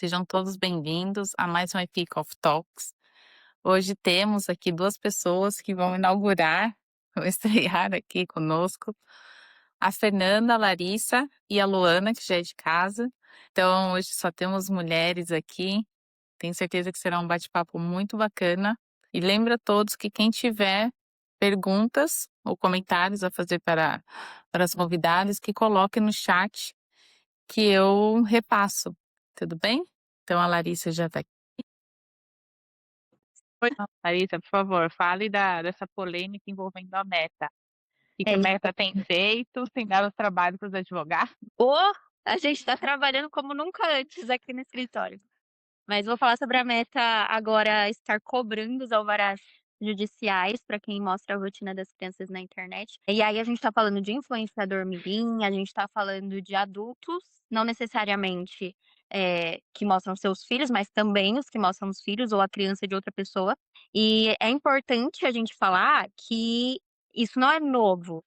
Sejam todos bem-vindos a mais um Epic of Talks. Hoje temos aqui 2 pessoas que vão inaugurar, vão estrear aqui conosco, a Fernanda, a Larissa e a Luana, que já é de casa. Então, hoje só temos mulheres aqui. Tenho certeza que será um bate-papo muito bacana. E lembra a todos que quem tiver perguntas ou comentários a fazer para as convidadas, que coloque no chat que eu repasso, tudo bem? Então a Larissa já está aqui. Oi, Larissa, por favor, fale dessa polêmica envolvendo a Meta. O que É a isso. Meta tem feito, tem dado trabalho para os advogados? Ou a gente está trabalhando como nunca antes aqui no escritório. Mas vou falar sobre a Meta agora estar cobrando os alvarás judiciais para quem mostra a rotina das crianças na internet. E aí a gente está falando de influenciador mirim, a gente está falando de adultos, não necessariamente que mostram seus filhos, mas também os que mostram os filhos ou a criança de outra pessoa. E é importante a gente falar que isso não é novo.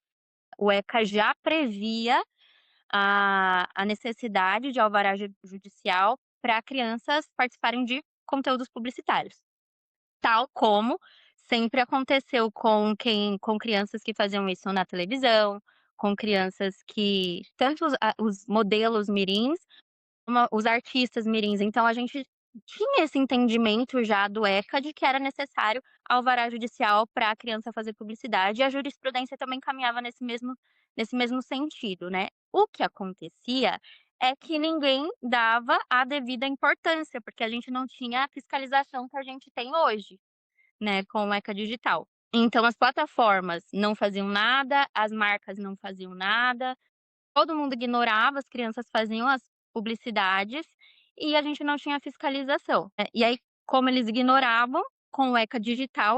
O ECA já previa a necessidade de alvará judicial para crianças participarem de conteúdos publicitários, tal como sempre aconteceu com crianças que faziam isso na televisão, com crianças que tanto os modelos mirins, como os artistas mirins. Então a gente tinha esse entendimento já do ECA de que era necessário alvará judicial para a criança fazer publicidade, e a jurisprudência também caminhava nesse mesmo sentido, né. O que acontecia é que ninguém dava a devida importância, porque a gente não tinha a fiscalização que a gente tem hoje, né, com o ECA digital. Então as plataformas não faziam nada, as marcas não faziam nada, todo mundo ignorava, as crianças faziam as publicidades e a gente não tinha fiscalização, né. E aí, como eles ignoravam, com o ECA digital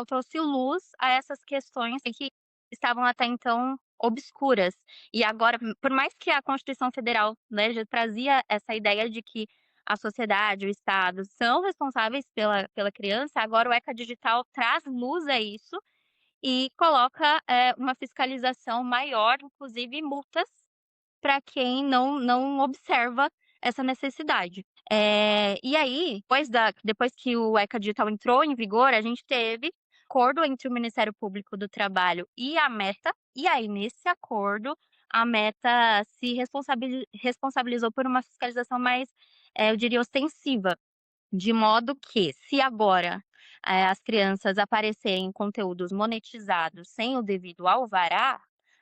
trouxe luz a essas questões que estavam até então obscuras. E agora, por mais que a Constituição Federal, né, já trazia essa ideia de que a sociedade, o Estado são responsáveis pela criança, agora o ECA digital traz luz a isso e coloca, uma fiscalização maior, inclusive multas para quem não observa essa necessidade. E aí, depois que o ECA digital entrou em vigor, a gente teve acordo entre o Ministério Público do Trabalho e a Meta, e aí nesse acordo, a Meta se responsabilizou por uma fiscalização mais, eu diria ostensiva. De modo que, se agora, as crianças aparecerem em conteúdos monetizados sem o devido alvará,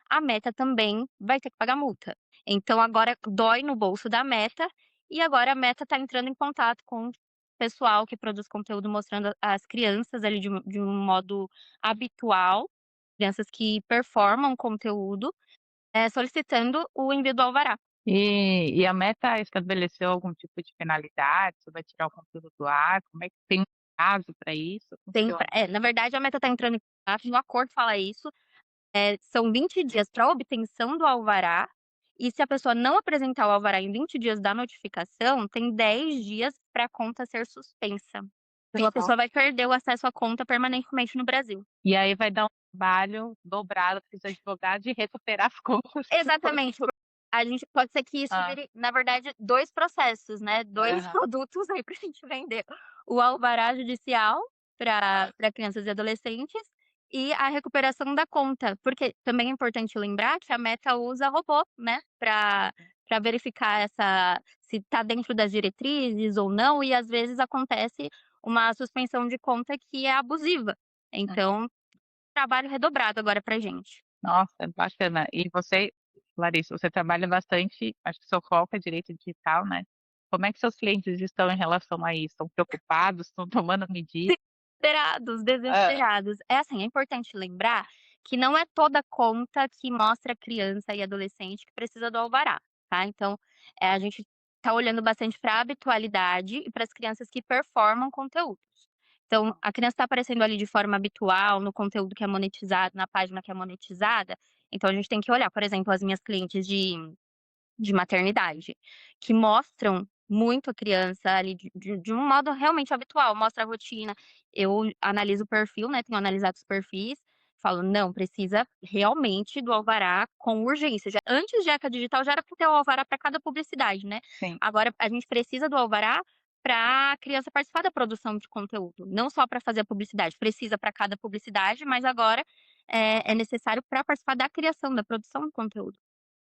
a Meta também vai ter que pagar multa. Então agora dói no bolso da Meta, e agora a Meta está entrando em contato com o pessoal que produz conteúdo mostrando as crianças ali de um modo habitual, crianças que performam conteúdo, solicitando o envio do alvará. E a Meta estabeleceu algum tipo de penalidade? Você vai tirar o conteúdo do ar? Como é que tem um prazo para isso? Funciona? Na verdade a Meta está entrando em contato, no acordo fala isso. São 20 dias para obtenção do alvará, e se a pessoa não apresentar o alvará em 20 dias da notificação, tem 10 dias para a conta ser suspensa. Então a pessoa vai perder o acesso à conta permanentemente no Brasil. E aí vai dar um trabalho dobrado para os advogados de recuperar as contas. Exatamente. A gente pode ser que isso Ah, vire, na verdade, 2 processos, né, 2 aham. produtos aí pra gente vender. O alvará judicial para crianças e adolescentes e a recuperação da conta, porque também é importante lembrar que a Meta usa robô, né, para verificar se tá dentro das diretrizes ou não, e às vezes acontece uma suspensão de conta que é abusiva. Então, trabalho redobrado agora pra gente. Nossa, bacana. E você, Larissa, você trabalha bastante, acho que seu foco é direito digital, né? Como é que seus clientes estão em relação a isso? Estão preocupados? Estão tomando medidas? Desesperados, Hã. desesperados. É assim, é importante lembrar que não é toda conta que mostra criança e adolescente que precisa do alvará, tá. Então, a gente tá olhando bastante para a habitualidade e para as crianças que performam conteúdos. Então, a criança está aparecendo ali de forma habitual, no conteúdo que é monetizado, na página que é monetizada, então a gente tem que olhar, por exemplo, as minhas clientes de maternidade, que mostram muito a criança ali de um modo realmente habitual, mostra a rotina, eu analiso o perfil, né, tenho analisado os perfis, Falo: "Não, precisa realmente do alvará com urgência". Já antes de ECA digital já era para ter o alvará para cada publicidade, né. Sim. Agora a gente precisa do alvará para a criança participar da produção de conteúdo, não só para fazer a publicidade, precisa para cada publicidade, mas agora, é necessário para participar da criação, da produção do conteúdo.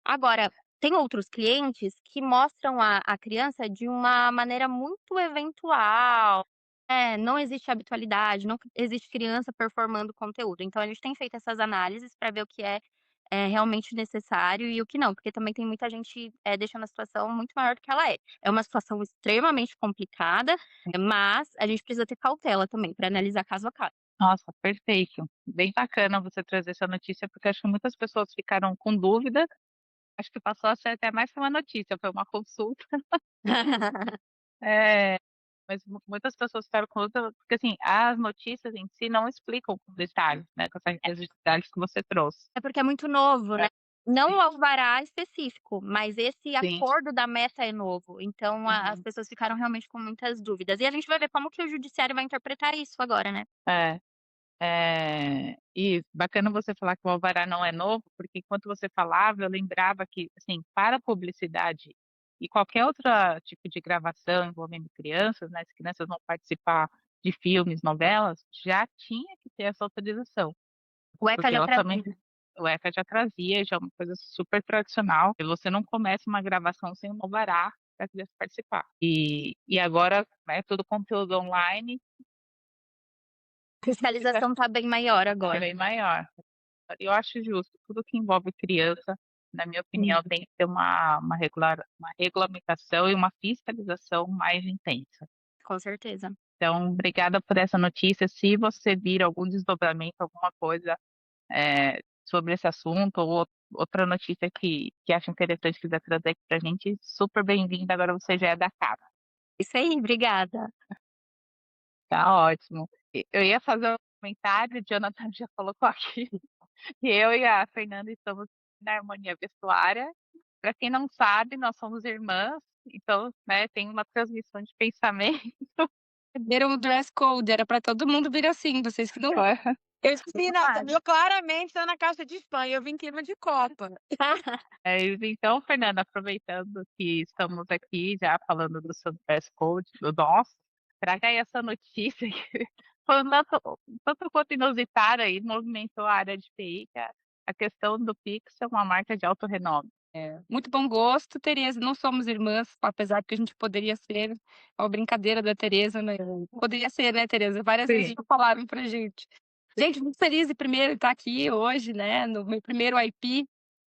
Agora, tem outros clientes que mostram a criança de uma maneira muito eventual. Não existe habitualidade, não existe criança performando conteúdo. Então a gente tem feito essas análises para ver o que é realmente necessário e o que não, porque também tem muita gente, deixando a situação muito maior do que ela é. É uma situação extremamente complicada, mas a gente precisa ter cautela também para analisar caso a caso. Nossa, perfeito. Bem bacana você trazer essa notícia, porque acho que muitas pessoas ficaram com dúvida. Acho que passou a ser até mais que uma notícia, foi uma consulta. É, mas muitas pessoas ficaram com dúvida, porque assim, as notícias em si não explicam com detalhes, né, com essa riqueza de detalhes que você trouxe. É porque é muito novo, É, né. Não sim, o alvará específico, mas esse sim. acordo da Meta é novo, então as Uhum. pessoas ficaram realmente com muitas dúvidas. E a gente vai ver como que o judiciário vai interpretar isso agora, né. É. E bacana você falar que o alvará não é novo, porque enquanto você falava, eu lembrava que, assim, para publicidade e qualquer outro tipo de gravação envolvendo crianças, né, as crianças vão participar de filmes, novelas, já tinha que ter essa autorização, O ECA porque já ela também trazia. o ECA já trazia, já é uma coisa super tradicional, e você não começa uma gravação sem um alvará para a criança participar. E agora, é tudo conteúdo online, A fiscalização tá bem maior é agora. bem maior. Eu acho justo, tudo que envolve criança, na minha opinião, tem que ter uma regulamentação e uma fiscalização mais intensa. Com certeza. Então, obrigada por essa notícia. Se você vir algum desdobramento, alguma coisa, sobre esse assunto ou outra notícia que acha interessante, quiser trazer aqui pra gente, super bem-vinda, agora você já é da casa. Isso aí, obrigada. Tá ótimo. Eu ia fazer um comentário, o Jonathan já colocou aqui. E eu e a Fernanda estamos na Harmonia Vestuária. Para quem não sabe, nós somos irmãs, então, né, tem uma transmissão de pensamento. Perderam o dress code, era pra todo mundo vir assim, vocês que não. Eu escrevi, não, Verdade. eu claramente tô na caixa de spam e eu vim clima de Copa. Então, Fernanda, aproveitando que estamos aqui já falando do seu dress code, do nosso, traga aí essa notícia que foi um tanto quanto inusitada e movimentou a área de TI, que é a questão do Pix ser uma marca de alto renome. Muito bom gosto, Tereza, não somos irmãs, apesar que a gente poderia ser, é uma brincadeira da Tereza, né, poderia ser, né, Tereza, várias vezes Sim. já falaram pra gente. Gente, muito feliz de primeiro estar aqui hoje, né, no meu primeiro IP,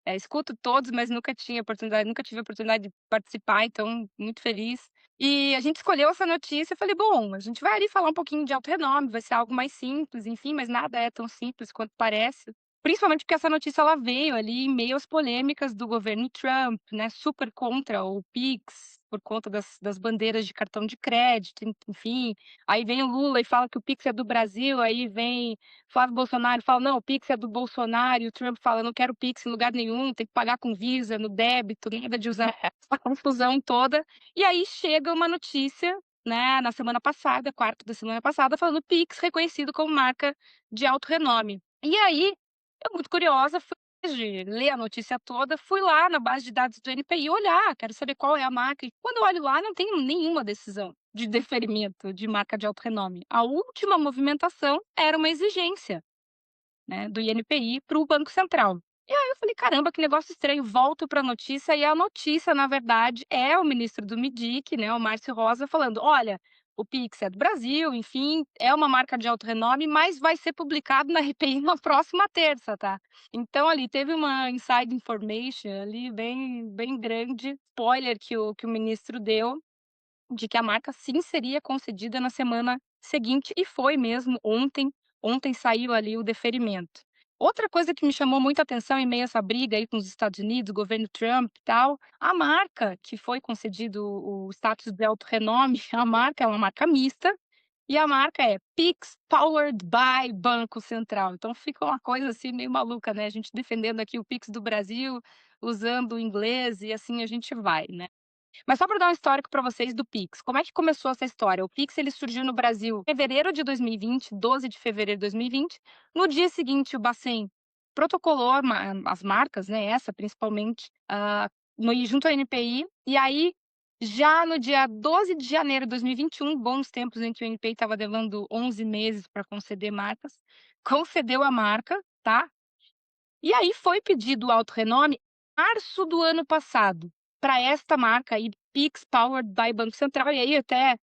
escuto todos, mas nunca tive a oportunidade de participar, então muito feliz. E a gente escolheu essa notícia, eu falei: "Bom, a gente vai ali falar um pouquinho de alto renome, vai ser algo mais simples, enfim", mas nada é tão simples quanto parece. Principalmente porque essa notícia ela veio ali em meio às polêmicas do governo Trump, né, super contra o Pix, por conta das bandeiras de cartão de crédito, enfim. Aí vem o Lula e fala que o Pix é do Brasil, aí vem Flávio Bolsonaro e fala: "Não, o Pix é do Bolsonaro", e o Trump fala: "Não quero Pix em lugar nenhum, tem que pagar com Visa, no débito, nada de usar", essa confusão toda. E aí chega uma notícia, né, na semana passada, quarta da semana passada, falando Pix reconhecido como marca de alto renome. E aí eu, muito curiosa, fui de ler a notícia toda, fui lá na base de dados do NPI olhar, quero saber qual é a marca. E quando eu olho lá, não tem nenhuma decisão de deferimento de marca de alto renome. A última movimentação era uma exigência, né, do INPI para o Banco Central. E aí eu falei: "Caramba, que negócio estranho", volto para a notícia e a notícia, na verdade, é o ministro do MIDIC, né, o Márcio Rosa, falando: "Olha, o Pix é do Brasil, enfim, é uma marca de alto renome, mas vai ser publicado na RPI na próxima terça, tá". Então ali teve uma inside information ali bem grande, spoiler que o ministro deu, de que a marca sim seria concedida na semana seguinte, e foi mesmo ontem. Ontem saiu ali o deferimento. Outra coisa que me chamou muita atenção em meio a essa briga aí com os Estados Unidos, governo Trump e tal, a marca que foi concedido o status de alto renome, a marca é uma marca mista, e a marca é Pix Powered by Banco Central. Então fica uma coisa assim meio maluca, né, a gente defendendo aqui o Pix do Brasil, usando o inglês e assim a gente vai, né. Mas só para dar um histórico para vocês do Pix, como é que começou essa história? O Pix ele surgiu no Brasil em fevereiro de 2020, 12 de fevereiro de 2020. No dia seguinte, o Bacen protocolou as marcas, né, essa principalmente, junto à NPI, e aí já no dia 12 de janeiro de 2021, bons tempos em que o NPI estava levando 11 meses para conceder marcas, concedeu a marca, tá? E aí foi pedido o auto-renome em março do ano passado, para esta marca aí, Pix Powered by Banco Central, e aí até,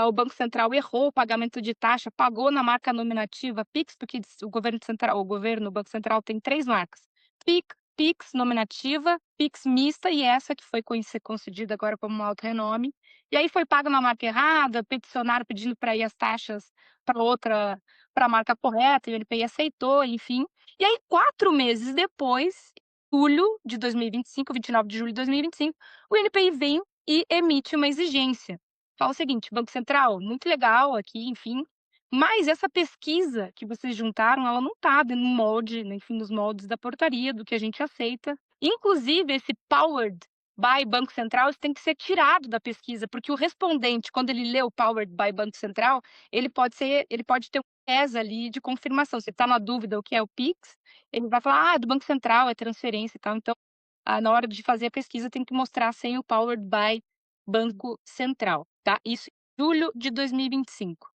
o Banco Central errou o pagamento de taxa, pagou na marca nominativa Pix, porque o Banco Central tem 3 marcas: Pix nominativa, Pix mista e essa que foi concedida agora como um auto-renome. E aí foi pago na marca errada, peticionaram pedindo para ir as taxas para a marca correta, e o NPI aceitou, enfim. E aí 4 meses depois, julho de 2025, 29 de julho de 2025, o NPI vem e emite uma exigência. Fala o seguinte: "Banco Central, muito legal aqui, enfim, mas essa pesquisa que vocês juntaram, ela não está no molde, né, enfim, nos moldes da portaria, do que a gente aceita. Inclusive esse powered by Banco Central, isso tem que ser tirado da pesquisa, porque o respondente, quando ele lê o powered by Banco Central, ele pode ter um viés ali de confirmação. Se está na dúvida o que é o Pix, ele vai falar: "Ah, é do Banco Central, é transferência e tal". Então, na hora de fazer a pesquisa tem que mostrar sem o powered by Banco Central, tá? Isso em julho de 2025.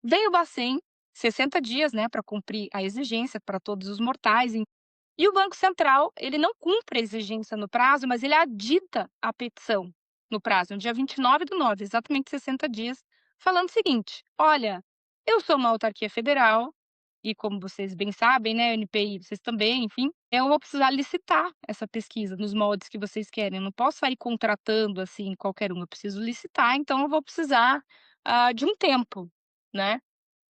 Veio o Bacen, 60 dias, né, para cumprir a exigência para todos os mortais, e o Banco Central, ele não cumpre a exigência no prazo, mas ele adita a petição no prazo, no dia 29/9, exatamente 60 dias, falando o seguinte: "Olha, eu sou uma autarquia federal e, como vocês bem sabem, né, NPI, vocês também, enfim, eu vou precisar licitar essa pesquisa nos moldes que vocês querem. Eu não posso sair contratando, assim, qualquer um, eu preciso licitar, então eu vou precisar, de um tempo, né,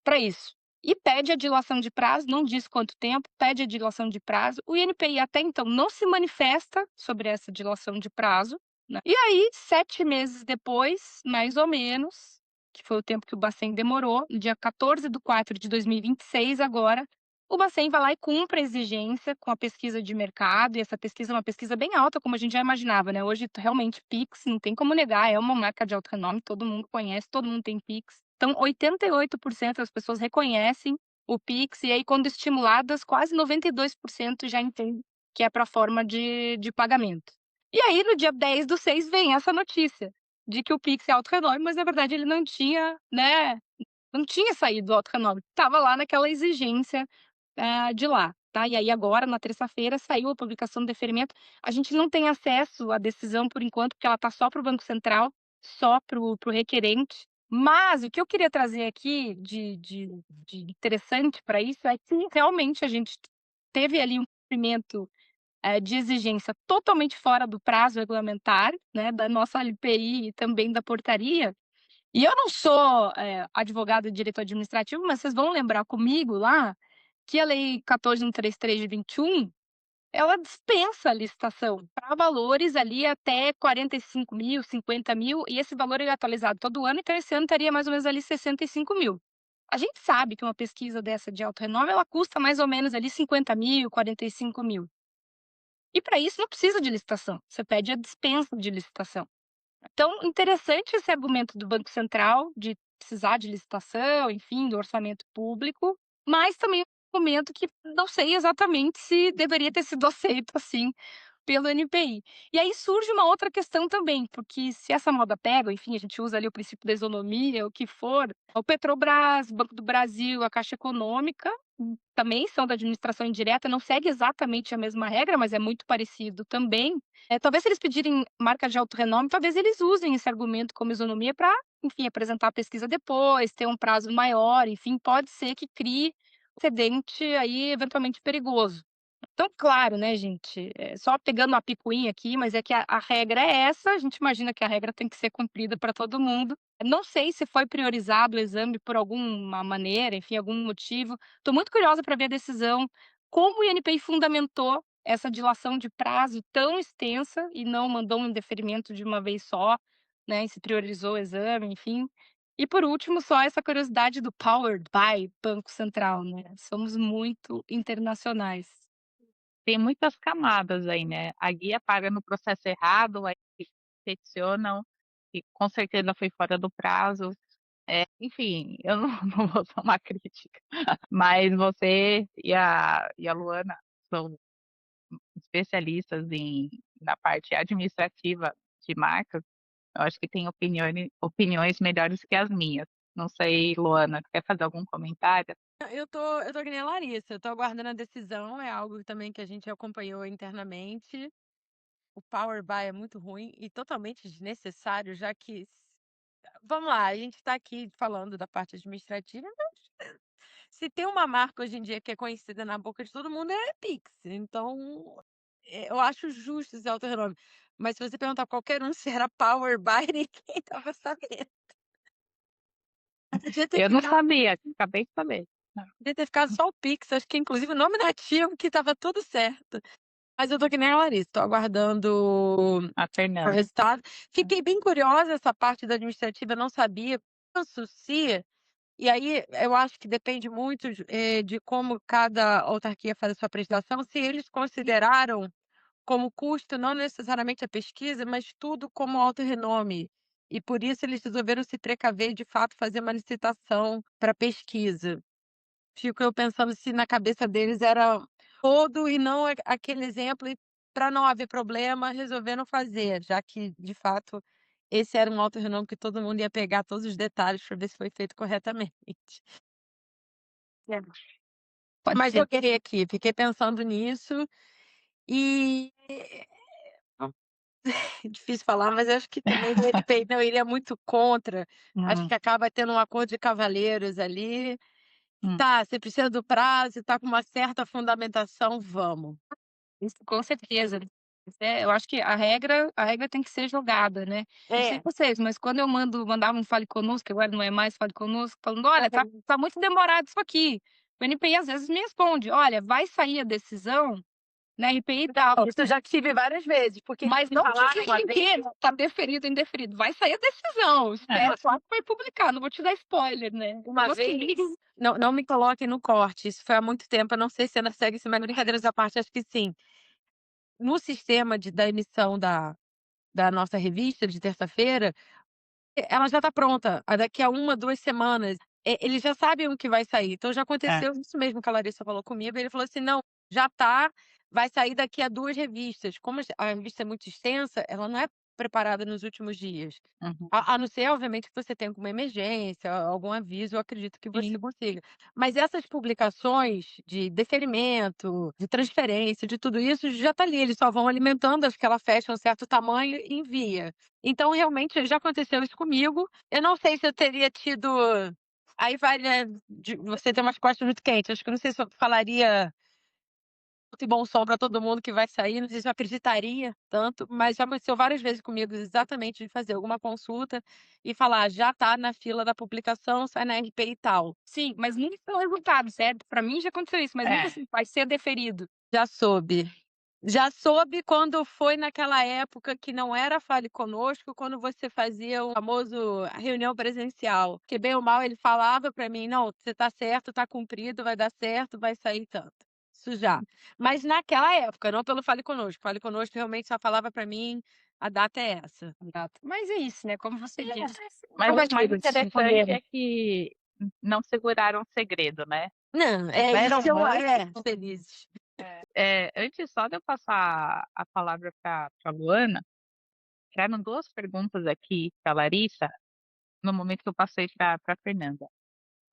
para isso". E pede a dilação de prazo, não diz quanto tempo, pede a dilação de prazo. O INPI até então não se manifesta sobre essa dilação de prazo, né. E aí, 7 meses depois, mais ou menos, que foi o tempo que o Bacen demorou, no dia 14/4 de 2026 agora, o Bacen vai lá e cumpre a exigência com a pesquisa de mercado, e essa pesquisa é uma pesquisa bem alta, como a gente já imaginava, né. Hoje, realmente, Pix, não tem como negar, é uma marca de alto renome, todo mundo conhece, todo mundo tem Pix. Então 88% das pessoas reconhecem o Pix, e aí quando estimuladas, quase 92% já entendem que é para forma de pagamento. E aí no dia 10/6 vem essa notícia, de que o Pix é auto-renome, mas na verdade ele não tinha, né, não tinha saído do auto-renome, estava lá naquela exigência, de lá, tá. E aí agora na terça-feira saiu a publicação do deferimento, a gente não tem acesso à decisão por enquanto, porque ela está só para o Banco Central, só para o requerente, mas o que eu queria trazer aqui de interessante para isso é que realmente a gente teve ali um cumprimento, de exigência totalmente fora do prazo regulamentar, né, da nossa LPI e também da portaria. E eu não sou, advogada de direito administrativo, mas vocês vão lembrar comigo lá que a Lei 14.133 de 21, ela dispensa a licitação para valores ali até 45.000, 50.000, e esse valor ele é atualizado todo ano, então esse ano estaria mais ou menos ali 65.000. A gente sabe que uma pesquisa dessa de alto renome, ela custa mais ou menos ali 50.000, 45.000. E para isso não precisa de licitação, você pede a dispensa de licitação. Então, interessante esse argumento do Banco Central de precisar de licitação, enfim, do orçamento público, mas também um argumento que não sei exatamente se deveria ter sido aceito assim pelo NPI. E aí surge uma outra questão também, porque se essa moda pega, enfim, a gente usa ali o princípio da isonomia, o que for, o Petrobras, Banco do Brasil, a Caixa Econômica, também são da administração indireta, não segue exatamente a mesma regra, mas é muito parecido também. Talvez se eles pedirem marca de alto renome, talvez eles usem esse argumento como isonomia para, enfim, apresentar a pesquisa depois, ter um prazo maior, enfim, pode ser que crie um precedente aí eventualmente perigoso. Então, claro, né, gente, só pegando uma picuinha aqui, mas é que a regra é essa, a gente imagina que a regra tem que ser cumprida para todo mundo. Não sei se foi priorizado o exame por alguma maneira, enfim, algum motivo. Estou muito curiosa para ver a decisão, como o INPI fundamentou essa dilação de prazo tão extensa e não mandou um indeferimento de uma vez só, né, e se priorizou o exame, enfim. E por último, só essa curiosidade do Powered by Banco Central, né, somos muito internacionais. Tem muitas camadas aí, né. A guia paga no processo errado, aí peticionam, e com certeza foi fora do prazo. Enfim, eu não não vou tomar crítica, mas você e a Luana são especialistas na parte administrativa de marcas, eu acho que tem opiniões melhores que as minhas. Não sei, Luana, quer fazer algum comentário? Eu tô que nem a Larissa, eu tô aguardando a decisão, é algo também que a gente acompanhou internamente. O Power Buy é muito ruim e totalmente desnecessário, já que vamos lá, a gente está aqui falando da parte administrativa, mas se tem uma marca hoje em dia que é conhecida na boca de todo mundo é Pix, então, eu acho justo esse alto-renome. Mas se você perguntar pra qualquer um se era Power Buy, ninguém estava sabendo. Podia ter Eu não ficado sabia, acabei de saber. podia ter ficado só o Pix, acho que inclusive o nome nativo que estava tudo certo. Mas eu tô que nem a Larissa, tô aguardando A o Fernanda. resultado. Fiquei bem curiosa essa parte da administrativa, não sabia. Penso se e aí eu acho que depende muito de como cada autarquia faz a sua prestação, se eles consideraram como custo não necessariamente a pesquisa, mas tudo como alto renome. E por isso eles resolveram se precaver, de fato, fazer uma licitação para pesquisa. Fico eu pensando se na cabeça deles era todo e não aquele exemplo, e para não haver problema, resolveram fazer, já que, de fato, esse era um alto renome que todo mundo ia pegar todos os detalhes para ver se foi feito corretamente. É. Mas eu queria aqui, fiquei pensando nisso e é difícil falar, mas acho que também o NPI não iria muito contra. Acho Hum, que acaba tendo um acordo de cavalheiros ali. hum. Tá, você precisa do prazo, tá com uma certa fundamentação, vamos. Isso com certeza. Eu acho que a regra tem que ser jogada, né. Não sei É. vocês, mas quando eu mandava um Fale Conosco, que agora não é mais Fale Conosco, falando: "Olha, tá muito demorado isso aqui", o NPI às vezes me responde: "Olha, vai sair a decisão na RPI tal". Isso eu já tive várias vezes, porque Mas me não falaram uma vez que tá deferido, indeferido, vai sair a decisão, espera, só que vai publicar, não vou te dar spoiler, né. uma Você vez não me coloquem no corte, isso foi há muito tempo, eu não sei se ainda segue isso, mas brincadeiras à parte, acho que sim. No sistema da emissão da nossa revista de terça-feira, ela já está pronta, daqui a 1, 2 semanas, eles já sabem o que vai sair, então já É. aconteceu isso mesmo que a Larissa falou comigo, ele falou assim: "Não, já tá, vai sair daqui a 2 revistas", como a revista é muito extensa, ela não é preparada nos últimos dias. Uhum. A não ser, obviamente, que você tenha alguma emergência, algum aviso, eu acredito que você Sim. consiga. Mas essas publicações de deferimento, de transferência, de tudo isso, já está ali, eles só vão alimentando, acho que ela fecha um certo tamanho e envia. Então, realmente, já aconteceu isso comigo. Eu não sei se eu teria tido aí vai, né, de você ter umas costas muito quentes, acho que eu não sei se eu falaria alto e bom som para todo mundo que vai sair, não sei se eu acreditaria tanto, mas já aconteceu várias vezes comigo exatamente de fazer alguma consulta e falar: "Já tá na fila da publicação, sai na RP e tal". Sim, mas nunca pelo resultado, certo? Para mim já aconteceu isso, mas nunca É. assim: "Vai ser deferido". Já soube. Já soube quando foi naquela época que não era Fale Conosco, quando você fazia o famoso reunião presencial, que bem ou mal ele falava para mim: "Não, você tá certo, tá cumprido, vai dar certo, vai sair tanto". Isso já. Mas naquela época, não pelo Fale Conosco. Fale Conosco realmente só falava para mim: "A data é essa". Exato. Mas é isso, né, como você disse. Mas o mais interessante é que não seguraram o segredo, né. Não, Tiveram isso eu muito felizes. Antes só de eu passar a palavra pra Luana, eram 2 perguntas aqui pra Larissa, no momento que eu passei pra Fernanda.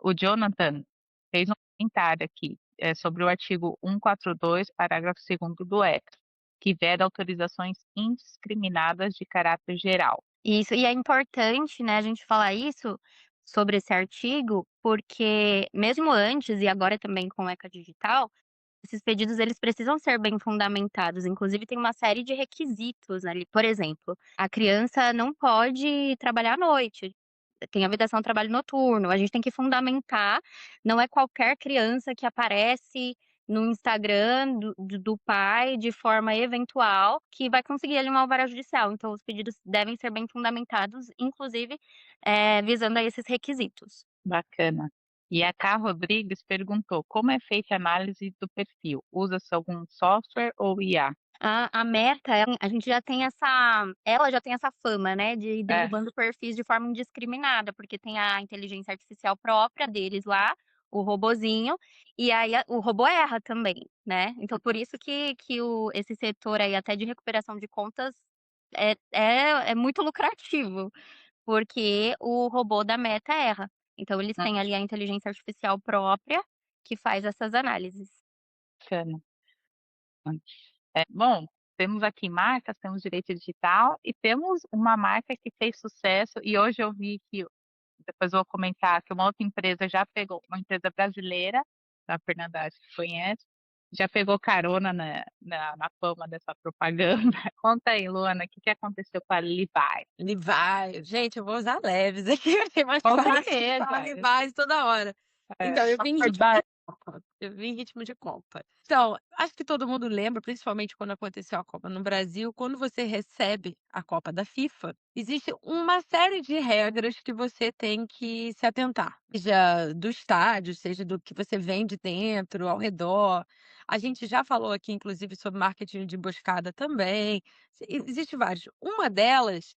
O Jonathan fez um comentário aqui, sobre o artigo 142, parágrafo 2º do ECA, que veda autorizações indiscriminadas de caráter geral. Isso, e é importante, né, a gente falar isso sobre esse artigo, porque mesmo antes e agora também com o ECA Digital, esses pedidos eles precisam ser bem fundamentados, inclusive tem uma série de requisitos ali, por exemplo, a criança não pode trabalhar à noite, tem a vedação ao trabalho noturno, a gente tem que fundamentar, não é qualquer criança que aparece no Instagram do pai de forma eventual que vai conseguir ali uma alvará judicial, então os pedidos devem ser bem fundamentados, inclusive, visando a esses requisitos. Bacana. E a Cá Rodrigues perguntou: como é feita a análise do perfil? Usa-se algum software ou IA? A Meta, a gente já tem ela já tem essa fama, né, de ir É, derrubando perfis de forma indiscriminada, porque tem a inteligência artificial própria deles lá, o robozinho, e aí o robô erra também, né. Então por isso que esse setor aí até de recuperação de contas é muito lucrativo, porque o robô da Meta erra. Então eles têm ali a inteligência artificial própria, que faz essas análises. bacana. Bom, temos aqui marcas, temos direito digital e temos uma marca que fez sucesso e hoje eu vi que depois eu vou comentar que uma outra empresa já pegou uma empresa brasileira, a Fernanda acho que conhece, já pegou carona na fama dessa propaganda. Conta aí, Luana, o que que aconteceu com a Levi's? Levi's. Gente, eu vou usar Leves aqui, porque é mais Com fácil certeza, falar Levi's toda hora. Então, eu vim em ritmo de Copa. Eu vim em ritmo de Copa. Então, acho que todo mundo lembra, principalmente quando aconteceu a Copa no Brasil, quando você recebe a Copa da FIFA, existe uma série de regras que você tem que se atentar. Seja do estádio, seja do que você vende dentro, ao redor. A gente já falou aqui, inclusive, sobre marketing de emboscada também. Existe vários. Uma delas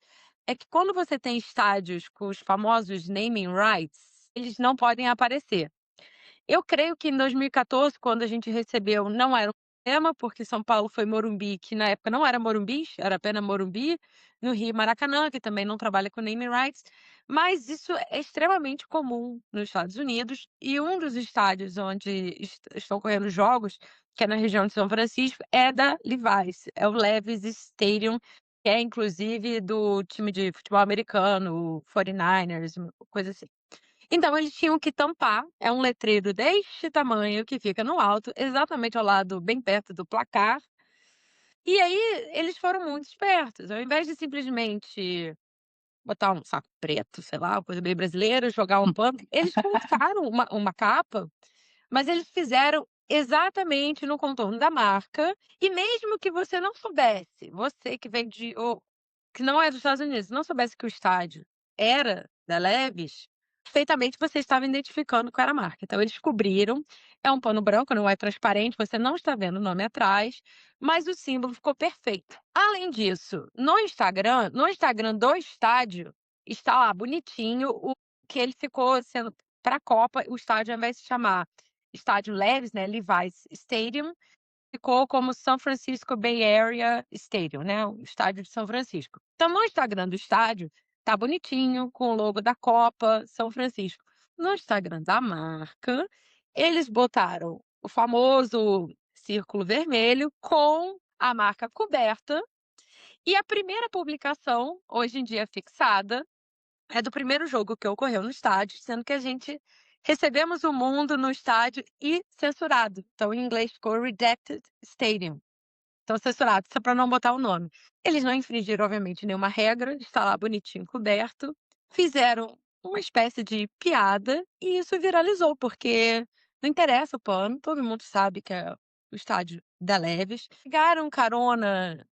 é que quando você tem estádios com os famosos naming rights, eles não podem aparecer. Eu creio que em 2014, quando a gente recebeu, não era um problema, porque São Paulo foi Morumbi, que na época não era Morumbi, era apenas Morumbi, no Rio Maracanã, que também não trabalha com naming rights, mas isso é extremamente comum nos Estados Unidos, e um dos estádios onde estão ocorrendo jogos, que é na região de São Francisco, é da Levi's, é o Levi's Stadium, que é inclusive do time de futebol americano, o 49ers, uma coisa assim. Então eles tinham que tampar, é um letreiro deste tamanho que fica no alto, exatamente ao lado, bem perto do placar. E aí eles foram muito espertos, ao invés de simplesmente botar um saco preto, sei lá, uma coisa bem brasileira, jogar um pano, eles colocaram uma capa, mas eles fizeram exatamente no contorno da marca, e mesmo que você não soubesse, você que vem de ou que não é dos Estados Unidos, não soubesse que o estádio era da Levi's, perfeitamente você estava identificando qual era a marca. Então eles cobriram, é um pano branco, não é transparente, você não está vendo o nome atrás, mas o símbolo ficou perfeito. Além disso, no Instagram do estádio, está lá bonitinho o que ele ficou sendo para a Copa, o estádio ao invés de se chamar Estádio Levi's, né, Levi's Stadium, ficou como São Francisco Bay Area Stadium, né, o estádio de São Francisco. Então no Instagram do estádio, tá bonitinho, com o logo da Copa, São Francisco. No Instagram da marca, eles botaram o famoso círculo vermelho com a marca coberta, e a primeira publicação, hoje em dia fixada, é do primeiro jogo que ocorreu no estádio, sendo que a gente recebemos o mundo no estádio e censurado. Então, em inglês ficou Redacted Stadium. Então, censurado, só para não botar o nome. Eles não infringiram, obviamente, nenhuma regra, está lá bonitinho, coberto. Fizeram uma espécie de piada e isso viralizou, porque não interessa o pano, todo mundo sabe que é o estádio da Leves. Pegaram carona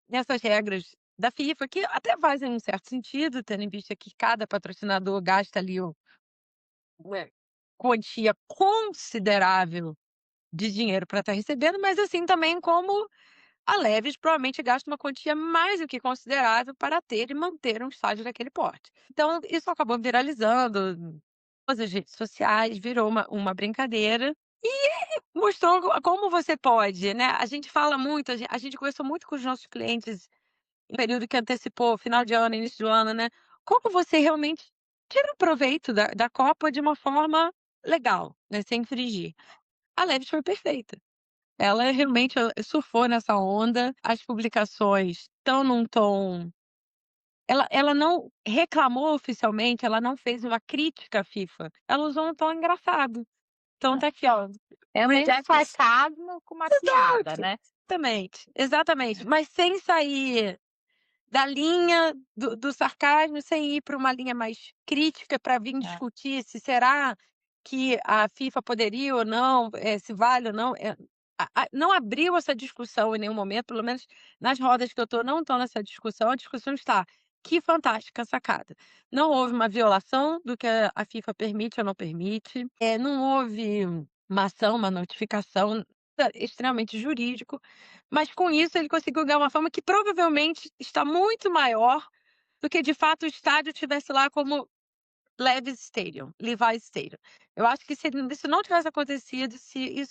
nessas regras da FIFA, que até fazem um certo sentido, tendo em vista que cada patrocinador gasta ali uma quantia considerável de dinheiro para estar recebendo, mas assim também como a Leves provavelmente gasta uma quantia mais do que considerável para ter e manter um estádio daquele porte. Então isso acabou viralizando todas as redes sociais, virou uma brincadeira e mostrou como você pode, né, a gente fala muito, a gente conversou muito com os nossos clientes no período que antecipou, final de ano, início do ano, né, como você realmente tira proveito da Copa de uma forma legal, né, sem infringir. A Leves foi perfeita. Ela realmente surfou nessa onda, as publicações estão num tom, ela não reclamou oficialmente, ela não fez uma crítica à FIFA, ela usou um tom engraçado. Então tá aqui, ó, É meio reject sarcasmo com uma piada, né? exatamente, exatamente, mas sem sair da linha do sarcasmo, sem ir para uma linha mais crítica para vir É. discutir se será que a FIFA poderia ou não, se vale ou não, não abriu essa discussão em nenhum momento, pelo menos nas rodas que eu estou não estão nessa discussão, a discussão está: "Que fantástica sacada". Não houve uma violação do que a FIFA permite ou não permite, não houve uma ação, uma notificação, extremamente jurídico, mas com isso ele conseguiu ganhar uma fama que provavelmente está muito maior do que de fato o estádio tivesse lá como Levi's Stadium. Eu acho que se isso não tivesse acontecido, se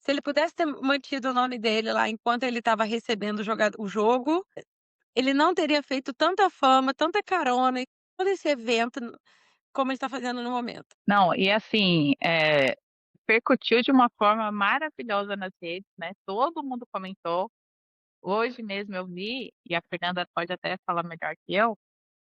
ele pudesse ter mantido o nome dele lá enquanto ele estava recebendo o jogo, ele não teria feito tanta fama, tanta carona e todo esse evento como ele está fazendo no momento. Não, e assim, percutiu de uma forma maravilhosa nas redes, né? Todo mundo comentou. Hoje mesmo eu vi, e a Fernanda pode até falar melhor que eu,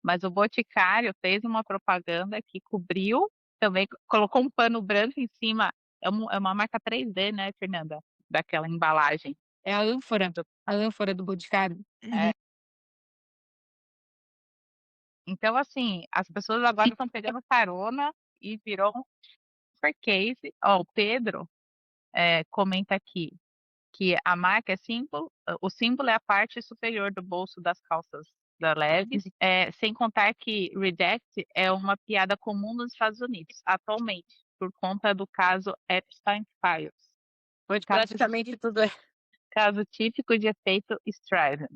mas o Boticário fez uma propaganda que cobriu, também colocou um pano branco em cima. É uma marca 3D, né, Fernanda? Daquela embalagem. É a ânfora do Boticário. É. Então, assim, as pessoas agora estão pegando carona e virou um super case. Ó, o Pedro comenta aqui que a marca é símbolo, o símbolo é a parte superior do bolso das calças da Levi's, sem contar que Redact é uma piada comum nos Estados Unidos, atualmente, por conta do caso Epstein Files. Onde Caso, praticamente tudo é. caso típico de efeito Streisand.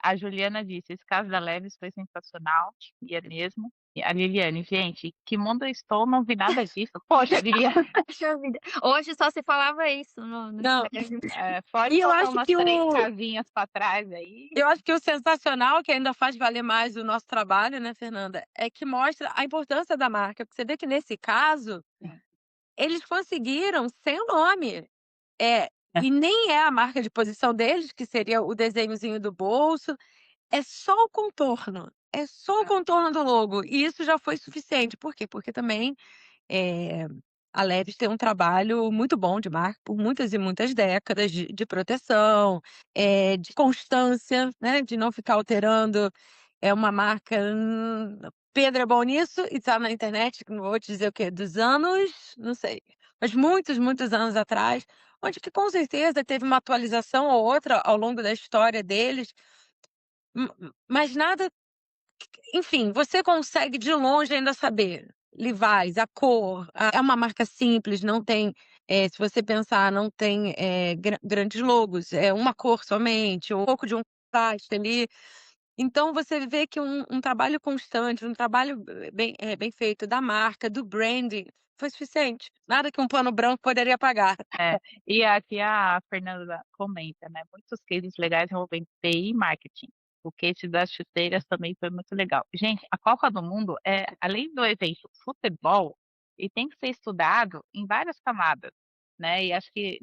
A Juliana disse, esse caso da Levi's foi sensacional, e é mesmo. E a Liliane, gente, que mundo eu estou, não vi nada disso. Poxa, Liliane, Puxa vida. Hoje só se falava isso no Não, Instagram. pode e eu soltar acho umas que 3 casinhas para trás aí. eu acho que o sensacional, que ainda faz valer mais o nosso trabalho, né, Fernanda, é que mostra a importância da marca, porque você vê que nesse caso, eles conseguiram sem o nome. E nem é a marca de posição deles, que seria o desenhozinho do bolso, é só o contorno, é só o contorno do logo, e isso já foi suficiente. Por quê? Porque também, eh, a Levi's tem um trabalho muito bom de marca por muitas e muitas décadas de proteção, de constância, né, de não ficar alterando. É uma marca, Pedro é bom nisso e tá na internet, não vou te dizer o quê, dos anos, não sei, mas muitos, muitos anos atrás, onde que com certeza teve uma atualização ou outra ao longo da história deles, mas nada, enfim, você consegue de longe ainda saber. Levi's, a cor, é uma marca simples, não tem, se você pensar, não tem, grandes logos, é uma cor somente, um pouco de um contraste ali. Então você vê que um trabalho constante, um trabalho bem feito da marca, do branding, foi suficiente. Nada que um pano branco poderia apagar. E aqui a Fernanda comenta, né? Muitos cases legais envolvendo TI e marketing. O case das chuteiras também foi muito legal. Gente, a Copa do Mundo é, além do evento futebol, e tem que ser estudado em várias camadas, né? E acho que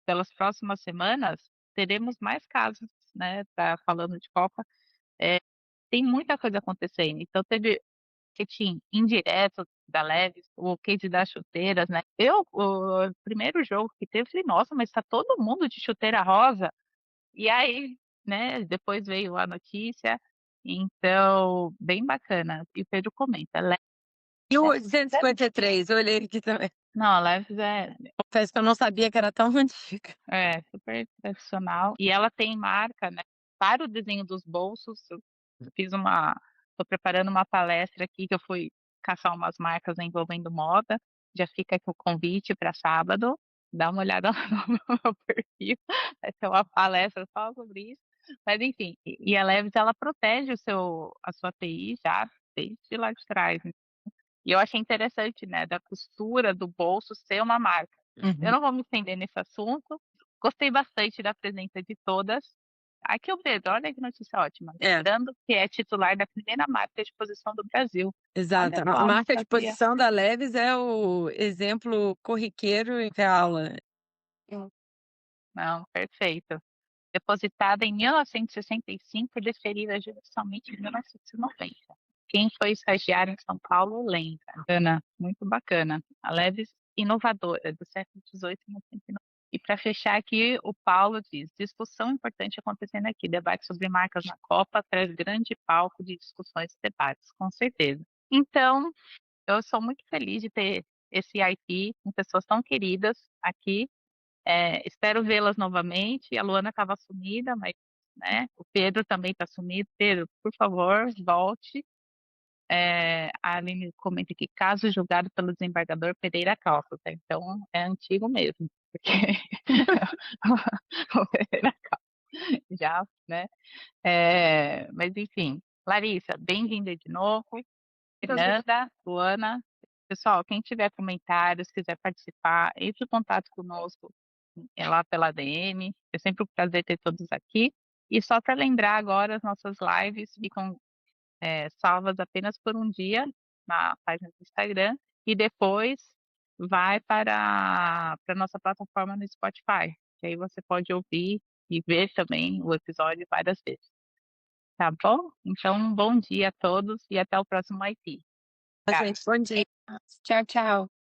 pelas próximas semanas teremos mais casos, né? Tá falando de Copa. Tem muita coisa acontecendo. Então teve marketing indireto da Levi's, o case das chuteiras, né? O primeiro jogo que teve, falei, nossa, mas tá todo mundo de chuteira rosa. E aí, né, depois veio a notícia. Então, bem bacana. E o Pedro comenta, E o 253, eu olhei aqui também. não, a Levi's Confesso que eu não sabia que era tão antiga. super tradicional. E ela tem marca, né, para o desenho dos bolsos. Eu tô preparando uma palestra aqui que eu fui caçar umas marcas envolvendo moda. Já fica aqui o convite para sábado. Dá uma olhada no meu perfil. Vai ter uma palestra só sobre isso. Mas enfim, e a Levi's ela protege a sua TI já desde lá de trás. E eu achei interessante, né, da costura do bolso ser uma marca. Eu não vou me estender nesse assunto. Gostei bastante da presença de todas. Aqui o Pedro, olha que notícia ótima. Lembrando que é titular da primeira marca de posição do Brasil. Exato. Olha A só, marca de sabia. posição da Levi's é o exemplo corriqueiro em aula. Não, perfeito. Depositada em 1965 e deferida judicialmente em 1990. Quem foi estagiário em São Paulo lembra. Ana, muito bacana. A Leves inovadora do século XVIII e XIX. E para fechar aqui, o Paulo diz: discussão importante acontecendo aqui. Debate sobre marcas na Copa traz grande palco de discussões e debates, com certeza. Então, eu sou muito feliz de ter esse IP com pessoas tão queridas aqui. Espero vê-las novamente. A Luana estava sumida, mas né, o Pedro também está sumido. Pedro, por favor, volte. A Aline comenta aqui, caso julgado pelo desembargador Pereira Calças. Então, é antigo mesmo, porque o Pereira Calças já, né? Mas, enfim, Larissa, bem-vinda de novo. Fernanda, Luana. Pessoal, quem tiver comentários, quiser participar, entre em contato conosco lá pela DM. É sempre um prazer ter todos aqui. E só para lembrar agora, as nossas lives ficam salvas apenas por um dia na página do Instagram e depois vai para a nossa plataforma no Spotify, que aí você pode ouvir e ver também o episódio várias vezes. Tá bom? Então, um bom dia a todos e até o próximo IT. Gente, bom dia. Tchau, tchau.